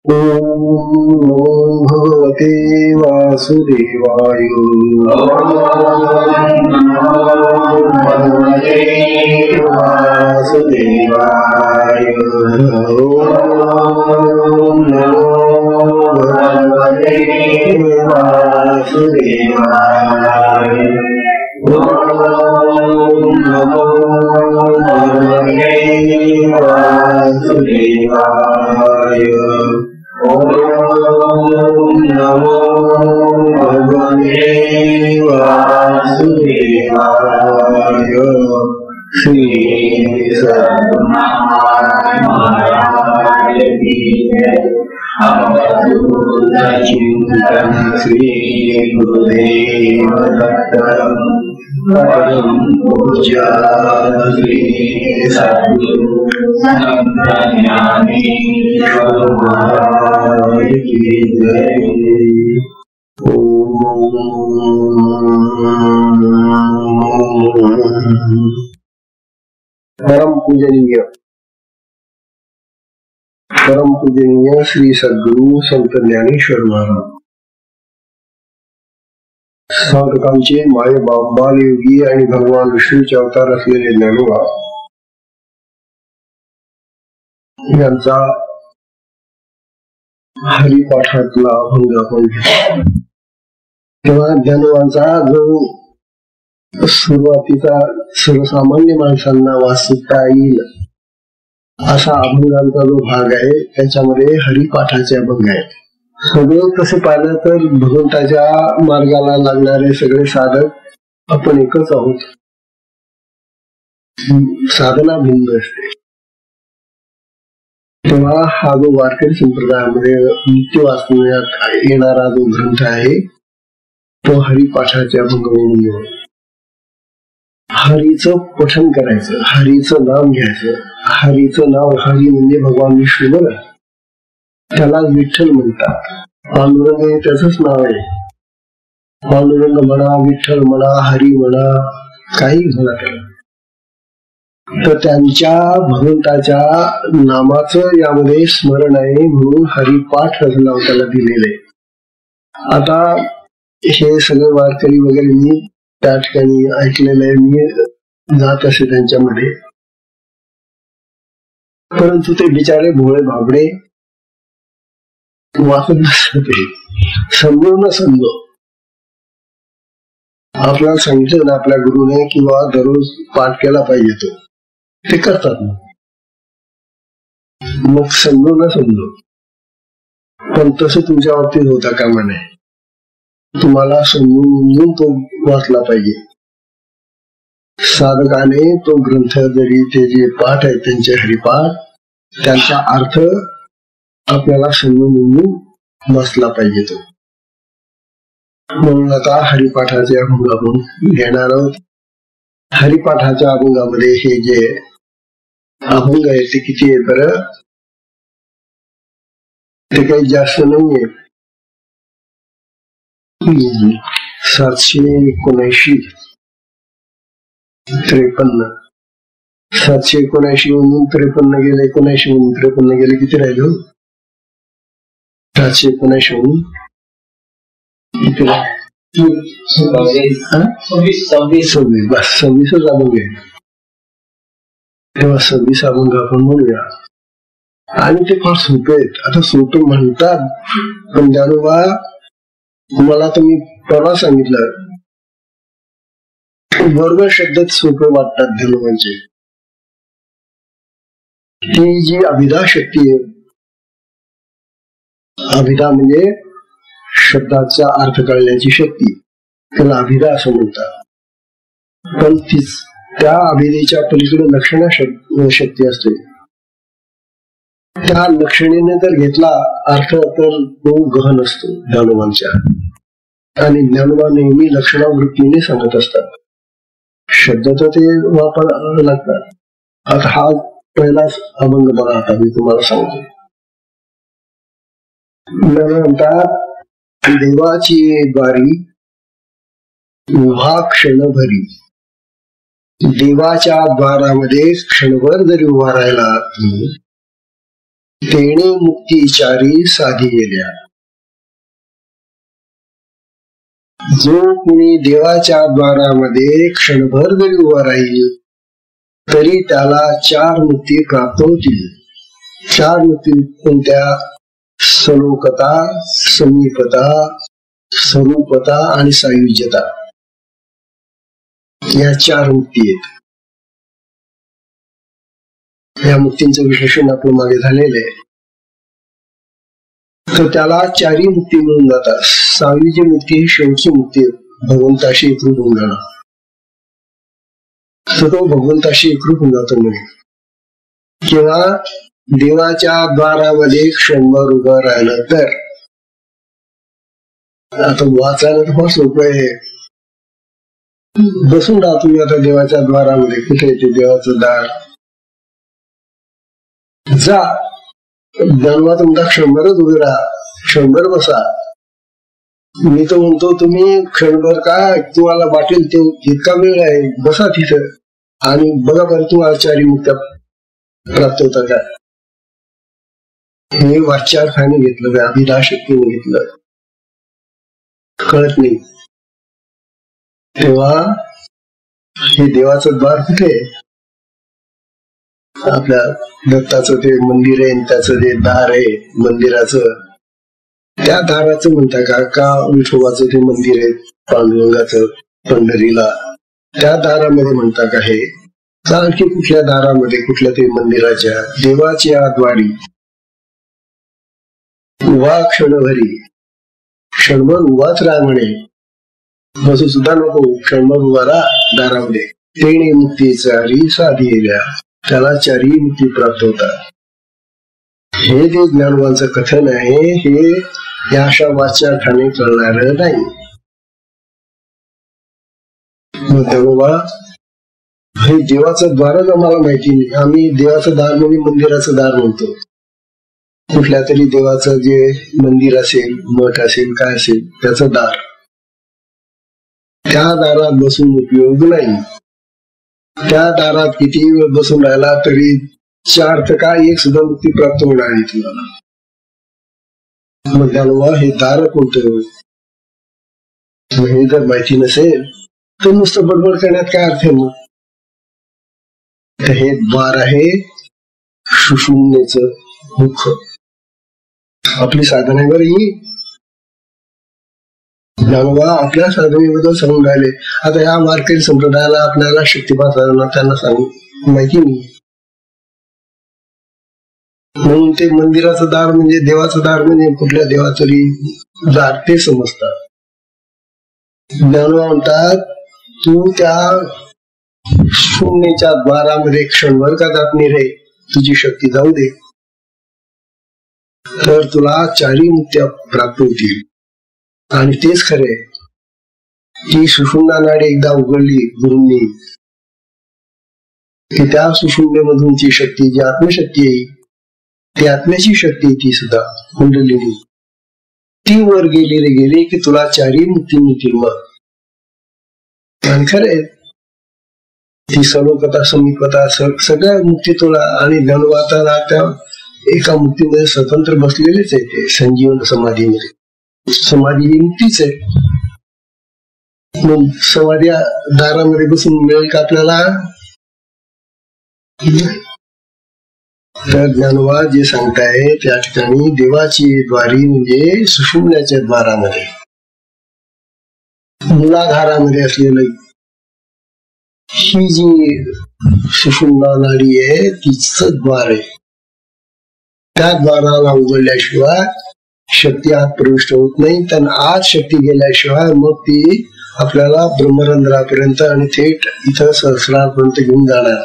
ओम भगवते वासुदेवाय। भगवते वासुदेवाय। भगवते वासुदेवाय। नमो भगवते वासुदेवाय। नमो भगवते वासुदेवाय। श्री सद्गुरुनाथ महाराज की जय। चिंतन श्री गुरुदेव दत्त परम पूज्य श्री सद्गुरु संत ज्ञानेश्वर महाराज की जय। परम पूजनीय श्री सद्गुरु संत ज्ञानेश्वर महाराज साधकांचे माय बाप बालयोगी आणि भगवान विष्णूचे अवतार असलेले ज्ञानोबा यांचा हरिपाठातला अभंग आपण तेव्हा ज्ञानोबांचा जो सुरुवातीचा सर्वसामान्य माणसांना वाचता येईल असा अभंगांचा जो भाग आहे त्याच्यामध्ये हरिपाठाचे अभंग आहेत. सगळे तसे पाहिलं तर भगवंताच्या मार्गाला लागणारे सगळे साधक आपण एकच आहोत. साधना भिन्न असते. तेव्हा हा जो वारकरी संप्रदायामध्ये नित्य वाचण्यात येणारा जो ग्रंथ आहे तो हरिपाठाचे अभंग म्हणून हरीचं पठण करायचं, हरीचं नाम घ्यायचं. हरीचं नाव, हरी म्हणजे भगवान विष्णू बघा, त्याला विठ्ठल म्हणतात. पांडुरंग हे त्याचंच नाव आहे. पांडुरंग म्हणा, विठ्ठल म्हणा, हरी म्हणा, काही म्हणा त्याला, तर त्यांच्या भगवंताच्या नामाचं यामध्ये स्मरण आहे म्हणून हरिपाठ असं नाव त्याला दिलेलं आहे. आता हे सगळे वारकरी वगैरे मी त्या ठिकाणी ऐकलेलं आहे, मी जात असे त्यांच्यामध्ये, परंतु ते बिचारे भोळे भाबडे वाचत नसतात. समजो न समजो आपल्याला सांगितलं ना आपल्या गुरुने किंवा दररोज पाठ केला पाहिजे तो, ते करतात मग समजो न समजो. पण तसं तुमच्या बाबतीत होता कामा नये. तुम्हाला समजून तो वाचला पाहिजे. साधकाने तो ग्रंथ जरी ते जे पाठ आहे त्यांचे हरिपाठ त्यांचा अर्थ आपल्याला समजून बसला पाहिजे तो. म्हणून आता हरिपाठाचे अभंग आपण घेणार आहोत. हरिपाठाच्या अभंगामध्ये हे जे अभंग आहे ते किती आहे बरं, ते काही जास्त नाहीये. 779 53 779 म्हणून 53 गेले, 79 म्हणून 53 गेले, किती राहिलो? 779 म्हणून किती राहिले? 26 बस 26च अभंग आहे. तेव्हा 26 अभंग आपण म्हणूया. आणि ते फार सोपे आहेत. आता सोपे म्हणतात पण ज्ञानोबा मला तर मी परवा सांगितलं बरोबर शब्दात सोपे वाटतात ज्ञानोबांचे. ती जी अभिधा शक्ती आहे, अभिधा म्हणजे शब्दाचा अर्थ कळण्याची शक्ती, त्याला अभिधा असं म्हणतात. पण त्या अभिधेच्या पलीकडे लक्षणा शक्ती असते. त्या लक्षणेने जर घेतला अर्थ तर तो गहन असतो ज्ञानोबांच्या. आणि ज्ञानोबा नेहमी लक्षणावृत्तीने सांगत असतात. शब्द तर ते वापरावे लागतात. आता हा पहिलाच अभंग बघा. आता मी तुम्हाला सांगतो. म्हणतात देवाची द्वारी उभा क्षणभरी. देवाच्या द्वारामध्ये क्षणभर जरी उभा राहिला तेणे मुक्तीचारी साधी गेल्या. जो कुणी देवाच्या द्वारामध्ये क्षणभर जरी उभा राहील तरी त्याला 4 मुक्ती प्राप्त होतील. 4 मुक्ती कोणत्या? सलोकता, समीपता, स्वरूपता आणि सायुज्यता. या 4 मुक्ती आहेत. या मुक्तींचं विश्लेषण आपलं मागे झालेलं आहे. तर त्याला 4ही मुक्ती मिळून जातात. 6वी जी मुक्ती ही शेवटची मुक्ती भगवंताशी एकरूप होऊन जाणं. तर तो भगवंताशी एकरूप होऊन जातो म्हणून. किंवा देवाच्या द्वारामध्ये क्षणभर उभं राहिलं तर, आता वाचायला तर फार सोपं आहे. बसून राहा तुम्ही आता देवाच्या द्वारामध्ये. कुठे येते देवाचं दार? जा धन्यवाद तुमचा क्षणभरच उभे राहा, क्षणभर बसा. मी तर म्हणतो तुम्ही क्षणभर काय तुम्हाला वाटेल ते इतका वेळ आहे, बसा तिथं आणि बघा बरं तुम्हाला 4ही मुक्त्या प्राप्त होता काय. हे वाच्यार्थाने घेतलं का अभिलाषक्तीने घेतलं कळत नाही. तेव्हा हे देवाचं द्वार कुठे? आपल्या दत्ताचं ते मंदिर आहे, त्याचं जे दार आहे मंदिराचं, त्या दाराचं म्हणता का विठोबाचं ते मंदिर आहे पांडुरंगाचं पंढरीला, त्या दारामध्ये म्हणता का हे? का आणखी कुठल्या दारामध्ये, कुठल्या ते मंदिराच्या देवाच्या द्वारी उभा क्षणभरी, क्षणभर उभाच राहा म्हणे, बसू सुद्धा नको, क्षणभर उभा राहा दारामध्ये. तेणे मुक्तीचारी साधी गेल्या, त्याला 4ही मुक्ती प्राप्त होतात. हे जे ज्ञानवांचं कथन आहे हे या अशा वाच्यार्थाने कळणार नाही. मग तेव्हा हे देवाचं द्वारच आम्हाला माहिती नाही. आम्ही देवाचं दार म्हणजे मंदिराचं दार म्हणतो. कुठल्या तरी देवाचं जे मंदिर असेल, मठ असेल, काय असेल त्याचं दार, त्या दारात बसून उपयोग नाही. त्या दारात किती वेळ बसून राहिला तरी 4 तर काय 1 सुद्धा मुक्ती प्राप्त होणार नाही तुम्हाला. मग त्याला हे दार कोणतं? हे जर माहिती नसेल तर नुसतं बडबड करण्यात काय अर्थ आहे मग? हे द्वार आहे सुषुम्नेचं मुख. आपली साधनेवर ही ज्ञानोबा आपल्या साधनेबद्दल सांगून राहिले. आता या वारकरी संप्रदायाला आपल्याला शक्तिपात त्यांना सांगू माहिती नाही, म्हणून ते मंदिराचं दार म्हणजे देवाचं दार म्हणजे कुठल्या देवाचं दार ते समजतात. ज्ञानोबा म्हणतात तू त्या शून्यच्या द्वारामध्ये क्षणभर का जात नाही रे, तुझी शक्ती जाऊ दे, तर तुला 4ही मुक्त्या प्राप्त होतील. आणि तेच खरे ती सुषुम्ना नाडी एकदा उघडली गुरूंनी की त्या सुषुम्नेमधून ती शक्ती जी आत्मशक्ती आहे, ती आत्म्याची शक्ती आहे, ती सुद्धा कुंडलिनी ती वर गेली रे गेली की तुला 4ही मुक्ती मिळतील. मग आणि खरे ती सलोकता, समीपता, सगळ्या मुक्ती तुला. आणि ज्ञानोबाला त्या एका मुक्तीमध्ये स्वतंत्र बसलेलेच आहे. ते संजीवन समाधीमध्ये समाधी ही मुक्तीच आहे. मग समाधी दारामध्ये बसून मिळेल का आपल्याला? तर ज्ञानोबा जे सांगताय त्या ठिकाणी देवाची द्वारी म्हणजे सुषुम्नाच्या द्वारामध्ये, मूलाधारामध्ये असलेलं ही जी सुषुम्ना नाडी आहे तिच द्वार आहे. त्या द्वाराला उघडल्याशिवाय शक्ती आत प्रविष्ट होत नाही. त्यांना आत शक्ती गेल्याशिवाय मग ती आपल्याला ब्रह्मरंध्रापर्यंत आणि थेट इथं सहस्रापर्यंत घेऊन जाणार.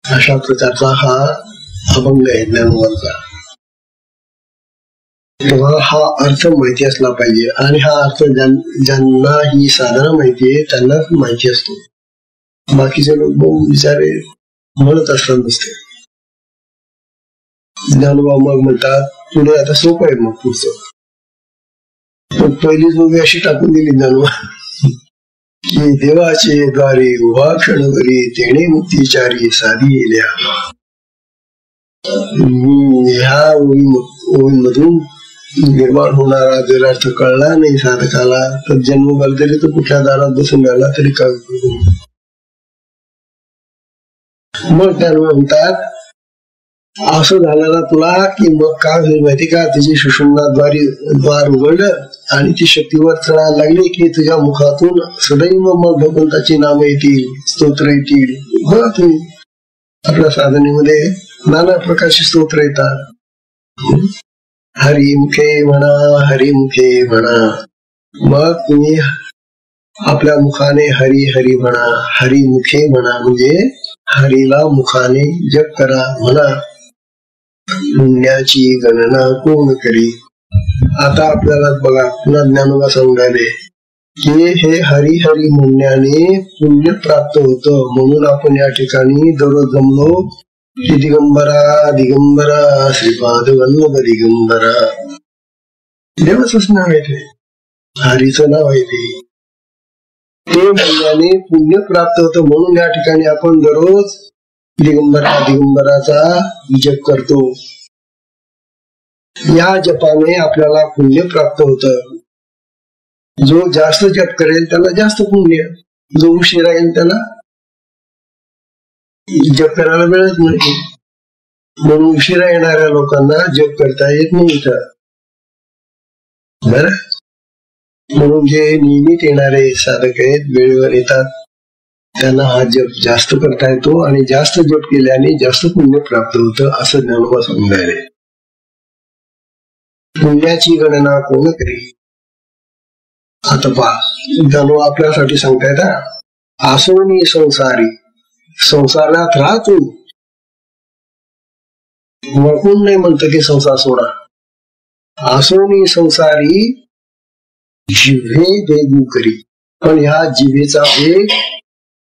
अशा प्रकारचा हा अभंग आहे ज्ञानोबाचा. तेव्हा हा अर्थ माहिती असला पाहिजे. आणि हा अर्थ ज्यांना ही साधना माहिती आहे त्यांनाच माहिती असतो. बाकीचे लोक बहु विचारे म्हणत असतात नसते. ज्ञानोबा मग म्हणतात पुढे आता सोपं आहे. मग पुढचं पण पहिलीच उभी अशी टाकून दिली ज्ञानोबा की देवाचे द्वारे उभा क्षणभरी तेणे मुक्तीचारी साधी गेल्या. ह्या ओळीमधून निर्माण होणारा जर अर्थ कळला नाही साधकाला तर जन्मभर तरी तो कुठल्या दारात बसून राहिला तरी काय. मग त्याला म्हणतात असं झालं तुला की मग काय होईल माहिती का, तुझी सुषुम्ना द्वार उघडलं आणि ती शक्तीवर चढायला लागली की तुझ्या मुखातून सदैव मग भगवंताची नामं येतील, स्तोत्र येतील. बघा तुम्ही आपल्या साधनेमध्ये नाना प्रकारचे स्तोत्र येतात. हरिमुखे म्हणा, हरिमुखे म्हणा. मग तुम्ही आपल्या मुखाने हरी हरी म्हणा, हरिमुखे म्हणा म्हणजे हरीला मुखाने जप करा म्हणा. पुण्याची गणना कोण करी. आता आपल्याला बघा पुन्हा ज्ञानोबा सांगून राहिले की हे हरी हरी म्हणण्याने पुण्य प्राप्त होतं. म्हणून आपण या ठिकाणी दररोज जमलो की दिगंबरा दिगंबरा श्रीपाद वल्लभ दिगंबरा. देवाचंच नाव आहे ते, हरीचं नाव आहे ते म्हणण्याने पुण्य प्राप्त होतं. म्हणून या ठिकाणी आपण दररोज दिगंबरा दिगंबराचा जप करतो. या जपाने आपल्याला पुण्य प्राप्त होतं. जो जास्त जप करेल त्याला जास्त पुण्य, जो उशिरा येईल त्याला जप करायला मिळत नाही. म्हणून उशिरा येणाऱ्या लोकांना जप करता येत नाही इथं. बरं, म्हणून जे नियमित येणारे साधक आहेत, वेळेवर येतात, त्यांना हा जप जास्त करता येतो आणि जास्त जप केल्याने जास्त पुण्य प्राप्त होतं असं ज्ञानोबा सांगून राहिले. पुण्याची गणना कोण करी. आता पहा ज्ञानोबा आपल्यासाठी सांगतायत आसोनी संसारी, संसारात राहतो. कोण नाही म्हणतं की संसार सोडा. आसोनी संसारी जिव्हे वेगू करी. पण ह्या जिभेचा वेग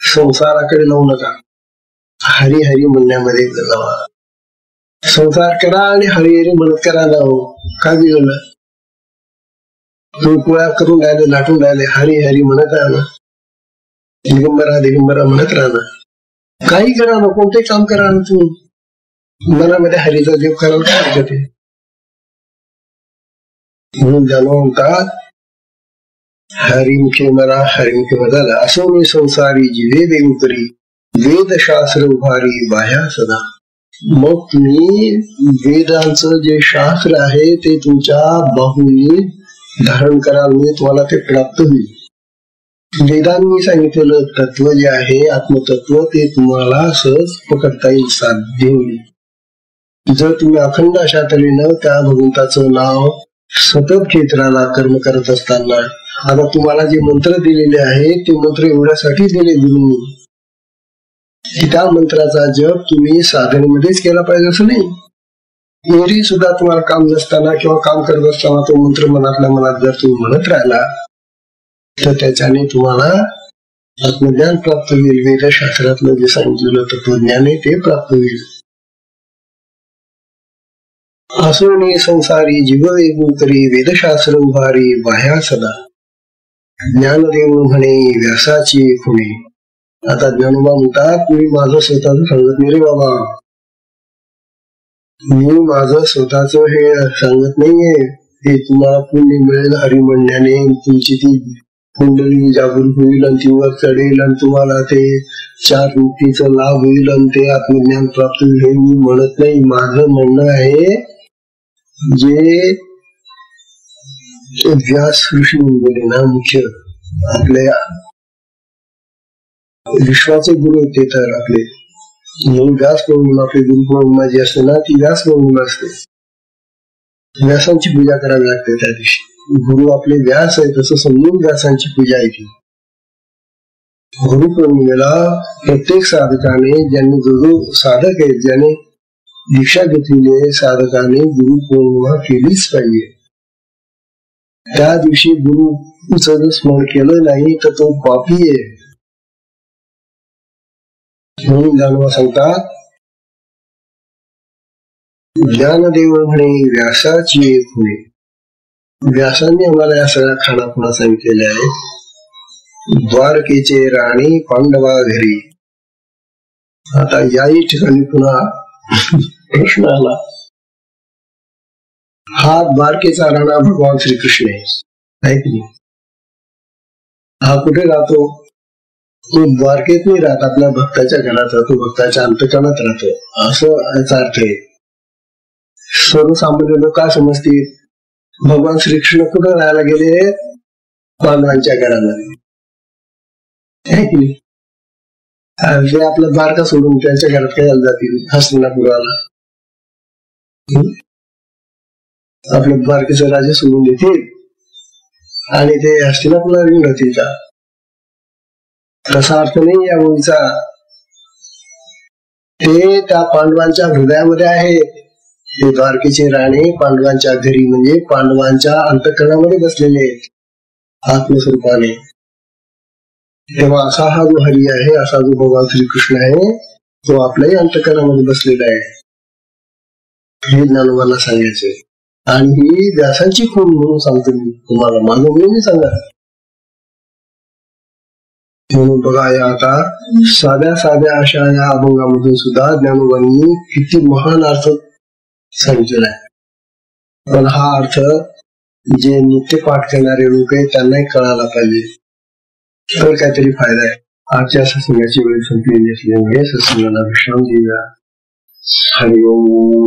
संसाराकडे लावू नका, हरी हरी म्हणण्यामध्ये लावा. संसार करा आणि हरी हरी म्हणत करा लावू. काय बिघडलं. तुम्ही पोळ्या करून राहिले, लाटून राहिले, हरी हरी म्हणत राहा, दिगंबरा दिगंबरा म्हणत राहा. काही करा ना, कोणते काम करा ना, तुम्ही मनामध्ये हरीचा जप करायला काय हरकत आहे. म्हणून जाणून म्हणतात हरिमुखे मला हरिमुखे झाला. असो मी संसारी जिवे वेगू करी, वेदशास्त्र उभारी बाह्या सदा. मग तुम्ही वेदांचं जे शास्त्र आहे ते तुमच्या बाहूंनी धारण कराल, म्हणजे तुम्हाला ते प्राप्त होईल. वेदांनी सांगितलेलं तत्व जे आहे आत्मतत्व ते तुम्हाला सहज पकडता येईल, साध्य होईल. जर तुम्ही अखंड अशा तऱ्हेनं त्या भगवंताचं नाव सतत घेत राहिला कर्म करत असताना. आता तुम्हाला जे मंत्र दिलेले आहे ते मंत्र एवढ्यासाठी दिले गुरुनी की त्या मंत्राचा जप तुम्ही साधनेमध्येच केला पाहिजे असं नाही. एरवी सुद्धा तुम्हाला काम नसताना किंवा काम करत असताना तो मंत्र मनातल्या मनात जर तुम्ही म्हणत राहिला तर त्याच्याने तुम्हाला आत्मज्ञान प्राप्त होईल. वेदशास्त्रातलं जे सांगितलेलं तत्वज्ञान आहे ते प्राप्त होईल. असोनी संसारी जीव वेगू करी, वेदशास्त्र उभारी बाह्या सदा. ज्ञानदेव म्हणे व्यासाची खुणे. आता ज्ञानोबा म्हणतात मी माझं स्वतःच सांगत नाही रे बाबा, मी माझं स्वतःच हे सांगत नाहीये. ते तुम्हाला पुण्य मिळेल हरी म्हणण्याने, तुमची ती कुंडली जागृत होईल आणि ती वर चढेल आणि तुम्हाला ते चार मुक्तीचा लाभ होईल आणि ते आत्मज्ञान प्राप्त होईल हे मी म्हणत नाही. माझं म्हणणं आहे जे व्यास ऋषी गेले ना, मुख्य आपल्या विश्वाचे गुरु होते, तर आपले व्यास पौर्णिमा, आपली गुरु पौर्णिमा जी असते ना ती व्यास पौर्णिमा असते. व्यासांची पूजा करावी लागते त्या दिवशी. गुरु आपले व्यास आहे तसं समजून व्यासांची पूजा आहे ती. गुरु पौर्णिमेला प्रत्येक साधकाने, ज्यांनी जो साधक आहेत, ज्याने दीक्षा घेतलेली आहे, साधकाने गुरु पौर्णिमा केलीच पाहिजे. त्या दिवशी गुरुचं जर स्मरण केलं नाही तर तो पापी आहे. म्हणून ज्ञानोबा सांगतात ज्ञानदेव म्हणे व्यासाची खुणे. व्यासांनी आम्हाला या सगळ्या खानापुणा सांगितलेल्या आहे. द्वारकेचे राणी पांडवा घरी. आता याही ठिकाणी पुन्हा प्रश्न आला, हा द्वारकेचा राणा भगवान श्रीकृष्ण आहे की नाही? हा कुठे राहतो? तो द्वारकेत नाही राहत, आपल्या भक्ताच्या घरात राहतो, भक्ताच्या अंतकरणात राहतो, असं याचा अर्थ आहे. सर्वसामान्य लोक काय समजतील? भगवान श्रीकृष्ण कुठे राहायला गेले? पांडवांच्या घरामध्ये, आहे की नाही? ते आपलं द्वारका सोडून त्यांच्या घरात काय जातील? हस्तिनापुराला आपल्या द्वारकेचे राजे सोडून देतील आणि ते हस्तिनापुराला घेऊन राहतील का? तसा अर्थ नाही या ओळीचा. ते त्या पांडवांच्या हृदयामध्ये आहे. ते द्वारकेचे राणे पांडवांच्या घरी म्हणजे पांडवांच्या अंतःकरणामध्ये बसलेले आहेत आत्मस्वरूपाने. तेव्हा असा हा जो हरी आहे, असा जो भगवान श्रीकृष्ण आहे, तो आपल्याही अंतःकरणामध्ये बसलेला आहे, हे ज्ञानोबाला सांगायचे. आणि ही व्यासांची खूण म्हणून सांगतो मी तुम्हाला, माझं म्हणून सांगा. म्हणून बघा, या आता साध्या साध्या अशा या अभंगामधून सुद्धा ज्ञानोबांनी किती महान अर्थ सांगितलेला आहे. पण हा अर्थ जे नित्य पाठ करणारे लोक आहेत त्यांनाही कळायला पाहिजे, तर काहीतरी फायदा आहे. आजच्या सत्संगाची वेळ संपलेली असल्यामुळे सत्संगाला विश्राम देऊया. हरि ओम.